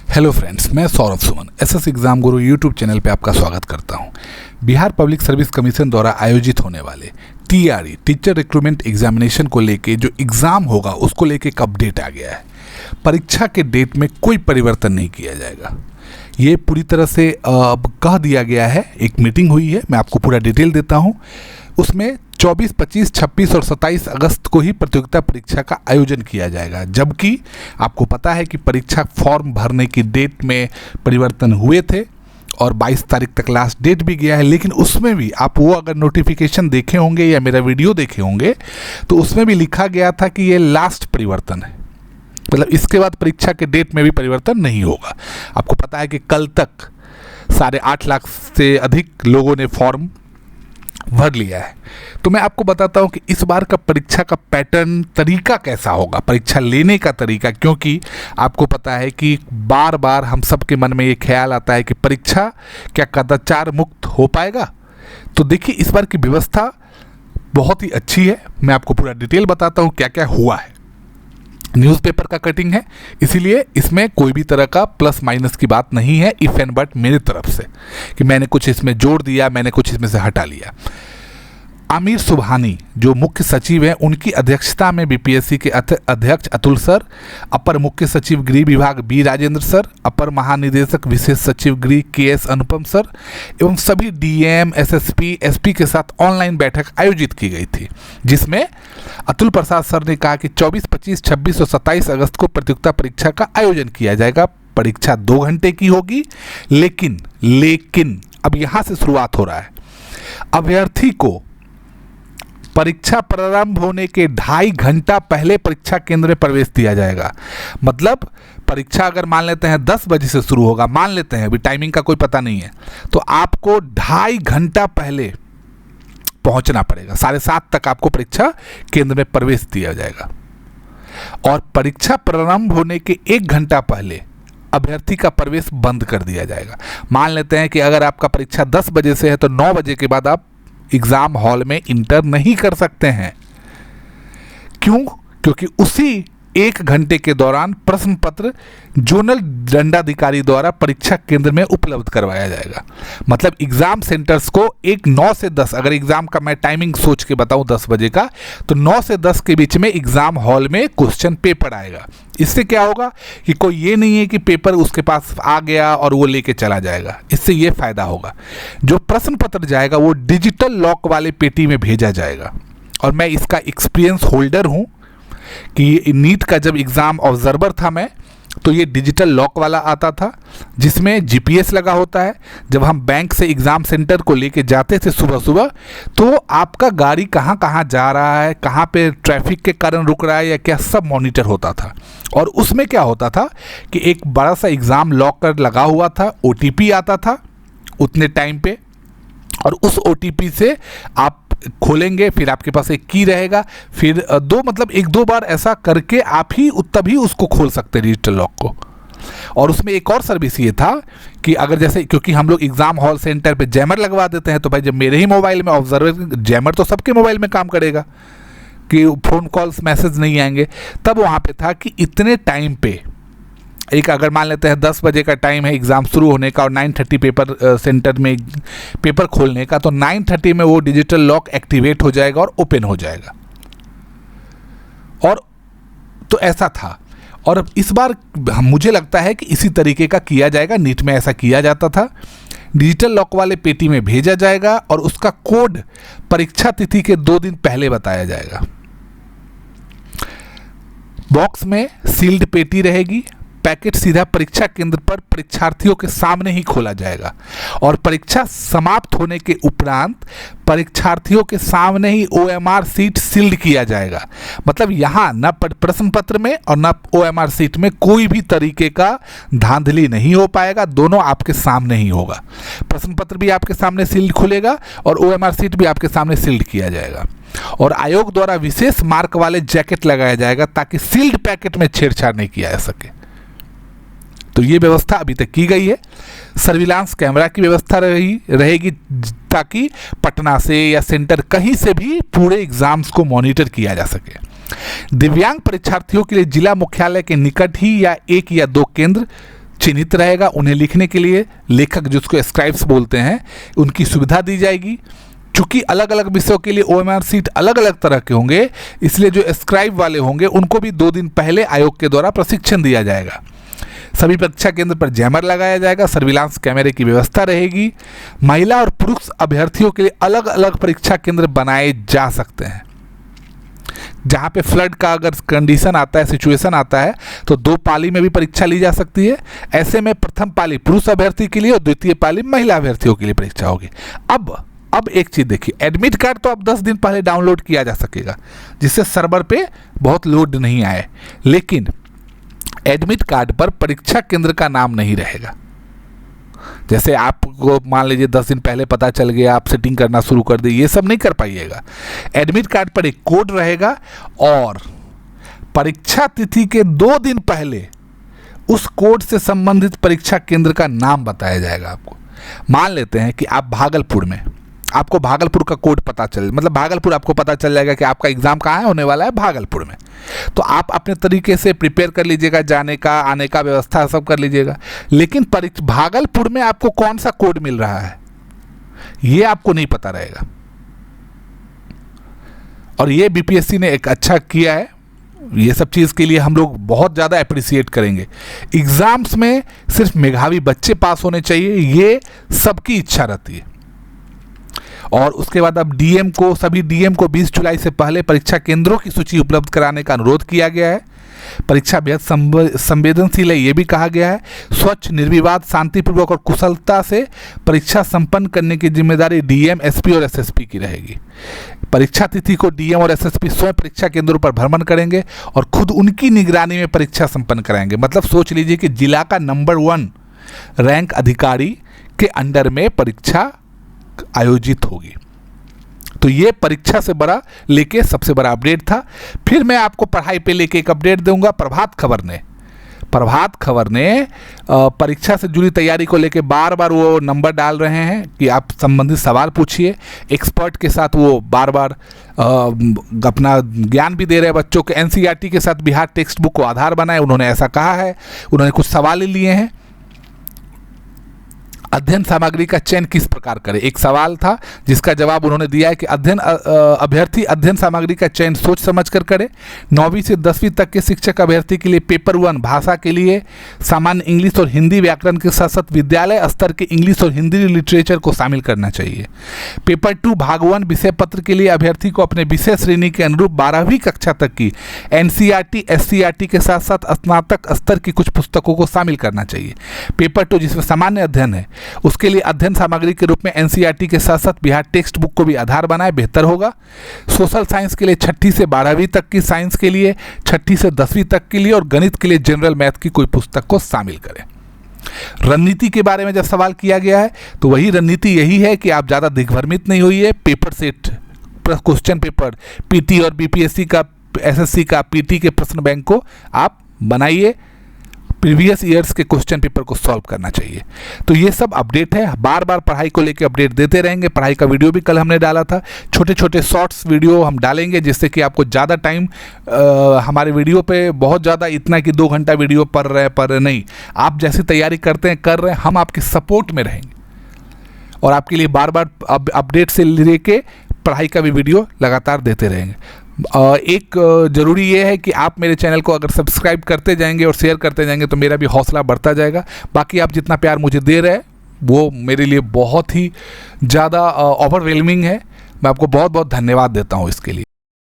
Hello friends, मैं Saurabh Suman SS exam गुरु YouTube channel पे आपका स्वागत करता हूं। बिहार पब्लिक सर्विस कमीशन द्वारा आयोजित होने वाले टीआरई टीचर रिक्रूटमेंट एग्जामिनेशन को लेके जो एग्ज़ाम होगा उसको लेके एक अपडेट आ गया है। परीक्षा के डेट में कोई परिवर्तन नहीं किया जाएगा, ये पूरी तरह से कह दिया गया है। एक मीटिंग हुई है, मैं आपको पूरा डिटेल देता हूँ। उसमें 24, 25, 26 और 27 अगस्त को ही प्रतियोगिता परीक्षा का आयोजन किया जाएगा, जबकि आपको पता है कि परीक्षा फॉर्म भरने की डेट में परिवर्तन हुए थे और 22 तारीख तक लास्ट डेट भी गया है। लेकिन उसमें भी आप वो अगर नोटिफिकेशन देखे होंगे या मेरा वीडियो देखे होंगे तो उसमें भी लिखा गया था कि ये लास्ट परिवर्तन है, मतलब इसके बाद परीक्षा के डेट में भी परिवर्तन नहीं होगा। आपको पता है कि कल तक 8.5 लाख से अधिक लोगों ने फॉर्म भर लिया है। तो मैं आपको बताता हूं कि इस बार का परीक्षा का पैटर्न, तरीका कैसा होगा, परीक्षा लेने का तरीका, क्योंकि आपको पता है कि बार बार हम सबके मन में ये ख्याल आता है कि परीक्षा क्या कदाचार मुक्त हो पाएगा। तो देखिए, इस बार की व्यवस्था बहुत ही अच्छी है। मैं आपको पूरा डिटेल बताता हूँ क्या क्या हुआ है। न्यूज़पेपर का कटिंग है, इसीलिए इसमें कोई भी तरह का प्लस माइनस की बात नहीं है, इफ़ एंड बट मेरी तरफ से कि मैंने कुछ इसमें जोड़ दिया, मैंने कुछ इसमें से हटा लिया। आमिर सुबहानी जो मुख्य सचिव हैं, उनकी अध्यक्षता में बीपीएससी के अध्यक्ष अतुल सर, अपर मुख्य सचिव गृह विभाग बी राजेंद्र सर, अपर महानिदेशक विशेष सचिव गृह के.एस. अनुपम सर एवं सभी डीएम, एसएसपी, एसपी के साथ ऑनलाइन बैठक आयोजित की गई थी, जिसमें अतुल प्रसाद सर ने कहा कि 24, 25, 26 और 27 अगस्त को प्रतियोगिता परीक्षा का आयोजन किया जाएगा। परीक्षा 2 घंटे की होगी, लेकिन अब यहाँ से शुरुआत हो रहा है। अभ्यर्थी को परीक्षा प्रारंभ होने के 2.5 घंटा पहले परीक्षा केंद्र में प्रवेश दिया जाएगा। मतलब परीक्षा अगर मान लेते हैं 10 बजे से शुरू होगा, मान लेते हैं, अभी टाइमिंग का कोई पता नहीं है, तो आपको 2.5 घंटा पहले पहुंचना पड़ेगा। 7:30 तक आपको परीक्षा केंद्र में प्रवेश दिया जाएगा और परीक्षा प्रारंभ होने के 1 घंटा पहले अभ्यर्थी का प्रवेश बंद कर दिया जाएगा। मान लेते हैं कि अगर आपका परीक्षा 10 बजे से है तो 9 बजे के बाद आप एग्जाम हॉल में इंटर नहीं कर सकते हैं। क्यों? क्योंकि उसी 1 घंटे के दौरान प्रश्न पत्र जोनल दंडाधिकारी द्वारा परीक्षा केंद्र में उपलब्ध करवाया जाएगा। मतलब एग्जाम सेंटर्स को 9 से 10, अगर एग्जाम का मैं टाइमिंग सोच के बताऊं 10 बजे का, तो 9 से 10 के बीच में एग्जाम हॉल में क्वेश्चन पेपर आएगा। इससे क्या होगा कि कोई ये नहीं है कि पेपर उसके पास आ गया और वो लेके चला जाएगा। इससे ये फायदा होगा, जो प्रश्न पत्र जाएगा वो डिजिटल लॉक वाले पेटी में भेजा जाएगा। और मैं इसका एक्सपीरियंस होल्डर हूँ कि नीट का जब एग्ज़ाम ऑब्जर्वर था मैं, तो ये डिजिटल लॉक वाला आता था जिसमें जीपीएस लगा होता है। जब हम बैंक से एग्ज़ाम सेंटर को लेके जाते थे सुबह सुबह, तो आपका गाड़ी कहाँ कहाँ जा रहा है, कहाँ पे ट्रैफिक के कारण रुक रहा है या क्या, सब मॉनिटर होता था। और उसमें क्या होता था कि एक बड़ा सा एग्ज़ाम लॉकर लगा हुआ था, ओटीपी आता था उतने टाइम पे, और उस ओटीपी से आप खोलेंगे, फिर आपके पास एक की रहेगा, फिर 1-2 बार ऐसा करके आप ही तभी उसको खोल सकते हैं डिजिटल लॉक को। और उसमें एक और सर्विस ये था कि अगर जैसे, क्योंकि हम लोग एग्जाम हॉल सेंटर पे जैमर लगवा देते हैं, तो भाई जब मेरे ही मोबाइल में ऑब्जर्वर, जैमर तो सबके मोबाइल में काम करेगा कि फ़ोन कॉल्स मैसेज नहीं आएंगे। तब वहाँ पे था कि इतने टाइम पे एक, अगर मान लेते हैं 10 बजे का टाइम है एग्ज़ाम शुरू होने का और 9:30 पेपर सेंटर में पेपर खोलने का, तो 9:30 में वो डिजिटल लॉक एक्टिवेट हो जाएगा और ओपन हो जाएगा। और तो ऐसा था, और इस बार मुझे लगता है कि इसी तरीके का किया जाएगा। नीट में ऐसा किया जाता था, डिजिटल लॉक वाले पेटी में भेजा जाएगा और उसका कोड परीक्षा तिथि के 2 दिन पहले बताया जाएगा। बॉक्स में सील्ड पेटी रहेगी, पैकेट सीधा परीक्षा केंद्र पर परीक्षार्थियों के सामने ही खोला जाएगा और परीक्षा समाप्त होने के उपरांत परीक्षार्थियों के सामने ही ओएमआर सीट सील्ड किया जाएगा। मतलब यहाँ न प्रश्न पत्र में और न ओएमआर सीट में कोई भी तरीके का धांधली नहीं हो पाएगा, दोनों आपके सामने ही होगा। प्रश्न पत्र भी आपके सामने सील्ड खुलेगा और ओएमआर सीट भी आपके सामने सील्ड किया जाएगा। और आयोग द्वारा विशेष मार्क वाले जैकेट लगाया जाएगा ताकि सील्ड पैकेट में छेड़छाड़ नहीं किया जा सके। तो ये व्यवस्था अभी तक की गई है। सर्विलांस कैमरा की व्यवस्था रहेगी ताकि पटना से या सेंटर कहीं से भी पूरे एग्जाम्स को मॉनिटर किया जा सके। दिव्यांग परीक्षार्थियों के लिए जिला मुख्यालय के निकट ही या 1 या 2 केंद्र चिन्हित रहेगा। उन्हें लिखने के लिए लेखक, जिसको स्क्राइब्स बोलते हैं, उनकी सुविधा दी जाएगी। चूंकि अलग अलग विषयों के लिए OMR सीट अलग अलग तरह के होंगे, इसलिए जो स्क्राइब वाले होंगे उनको भी 2 दिन पहले आयोग के द्वारा प्रशिक्षण दिया जाएगा। सभी परीक्षा केंद्र पर जैमर लगाया जाएगा, सर्विलांस कैमरे की व्यवस्था रहेगी। महिला और पुरुष अभ्यर्थियों के लिए अलग अलग परीक्षा केंद्र बनाए जा सकते हैं। जहां पे फ्लड का अगर कंडीशन आता है, सिचुएशन आता है, तो 2 पाली में भी परीक्षा ली जा सकती है। ऐसे में प्रथम पाली पुरुष अभ्यर्थी के लिए और द्वितीय पाली महिला अभ्यर्थियों के लिए परीक्षा होगी। अब एक चीज़ देखिए, एडमिट कार्ड तो अब 10 दिन पहले डाउनलोड किया जा सकेगा, जिससे सर्वर पे बहुत लोड नहीं आए, लेकिन एडमिट कार्ड पर परीक्षा केंद्र का नाम नहीं रहेगा। जैसे आपको मान लीजिए 10 दिन पहले पता चल गया, आप सेटिंग करना शुरू कर दी, ये सब नहीं कर पाइएगा। एडमिट कार्ड पर एक कोड रहेगा और परीक्षा तिथि के 2 दिन पहले उस कोड से संबंधित परीक्षा केंद्र का नाम बताया जाएगा आपको। मान लेते हैं कि आप भागलपुर में, आपको भागलपुर का कोड पता चल, मतलब भागलपुर आपको पता चल जाएगा कि आपका एग्जाम कहाँ है, होने वाला है भागलपुर में। तो आप अपने तरीके से प्रिपेयर कर लीजिएगा, जाने का आने का व्यवस्था सब कर लीजिएगा। लेकिन भागलपुर में आपको कौन सा कोड मिल रहा है ये आपको नहीं पता रहेगा। और ये BPSC ने एक अच्छा किया है, ये सब चीज़ के लिए हम लोग बहुत ज़्यादा अप्रिसिएट करेंगे। एग्जाम्स में सिर्फ मेधावी बच्चे पास होने चाहिए, ये सबकी इच्छा रहती है। और उसके बाद अब सभी डीएम को 20 जुलाई से पहले परीक्षा केंद्रों की सूची उपलब्ध कराने का अनुरोध किया गया है। परीक्षा बेहद संवेदनशील है, ये भी कहा गया है। स्वच्छ, निर्विवाद, शांतिपूर्वक और कुशलता से परीक्षा संपन्न करने की जिम्मेदारी डीएम, एसपी और एसएसपी की रहेगी। परीक्षा तिथि को डीएम और एसएसपी स्वयं परीक्षा केंद्रों पर भ्रमण करेंगे और खुद उनकी निगरानी में परीक्षा संपन्न कराएंगे। मतलब सोच लीजिए कि जिला का नंबर 1 रैंक अधिकारी के अंडर में परीक्षा आयोजित होगी। तो ये परीक्षा से बड़ा लेके सबसे बड़ा अपडेट था। फिर मैं आपको पढ़ाई पे लेके एक अपडेट दूंगा। प्रभात खबर ने परीक्षा से जुड़ी तैयारी को लेके बार बार वो नंबर डाल रहे हैं कि आप संबंधित सवाल पूछिए। एक्सपर्ट के साथ वो बार बार अपना ज्ञान भी दे रहे हैं बच्चों के। एनसीईआरटी के साथ बिहार टेक्स्ट बुक को आधार बनाए, उन्होंने ऐसा कहा है। उन्होंने कुछ सवाल लिए हैं। अध्ययन सामग्री का चयन किस प्रकार करें, एक सवाल था जिसका जवाब उन्होंने दिया है कि अभ्यर्थी अध्ययन सामग्री का चयन सोच समझकर करे। 9वीं से 10वीं तक के शिक्षक अभ्यर्थी के लिए पेपर 1 भाषा के लिए सामान्य इंग्लिश और हिंदी व्याकरण के साथ साथ विद्यालय स्तर के इंग्लिश और हिंदी लिटरेचर को शामिल करना चाहिए। पेपर 2 भाग 1 विषय पत्र के लिए अभ्यर्थी को अपने विषय श्रेणी के अनुरूप 12वीं कक्षा तक की एनसीईआरटी, एससीईआरटी के साथ साथ स्नातक स्तर की कुछ पुस्तकों को शामिल करना चाहिए। पेपर 2 जिसमें सामान्य अध्ययन है, उसके लिए अध्ययन सामग्री के रूप में एनसीईआरटी के साथ साथ बिहार टेक्स्ट बुक को भी आधार बनाए, बेहतर होगा। सोशल साइंस के लिए 6ठी से 12वीं तक की, साइंस के लिए 6ठी से 10वीं तक के लिए और गणित के लिए जनरल मैथ की कोई पुस्तक को शामिल करें। रणनीति के बारे में जब सवाल किया गया है तो वही रणनीति यही है कि आप ज़्यादा दिग्भ्रमित नहीं होइए। Paper set, question paper PT और बीपीएससी का, एसएससी का पीटी के प्रश्न बैंक को आप बनाइए। प्रीवियस ईयर्स के क्वेश्चन पेपर को सॉल्व करना चाहिए। तो ये सब अपडेट है, बार बार पढ़ाई को लेकर अपडेट देते रहेंगे। पढ़ाई का वीडियो भी कल हमने डाला था, छोटे छोटे शॉर्ट्स वीडियो हम डालेंगे जिससे कि आपको ज़्यादा टाइम हमारे वीडियो पे बहुत ज़्यादा इतना कि 2 घंटा वीडियो पढ़ रहे हैं पर नहीं, आप जैसी तैयारी करते हैं कर रहे हैं, हम आपके सपोर्ट में रहेंगे और आपके लिए बार बार अपडेट से लेके पढ़ाई का भी वीडियो लगातार देते रहेंगे। एक ज़रूरी ये है कि आप मेरे चैनल को अगर सब्सक्राइब करते जाएंगे और शेयर करते जाएंगे तो मेरा भी हौसला बढ़ता जाएगा। बाकी आप जितना प्यार मुझे दे रहे हैं वो मेरे लिए बहुत ही ज़्यादा ओवरवेलमिंग है। मैं आपको बहुत बहुत धन्यवाद देता हूँ इसके लिए।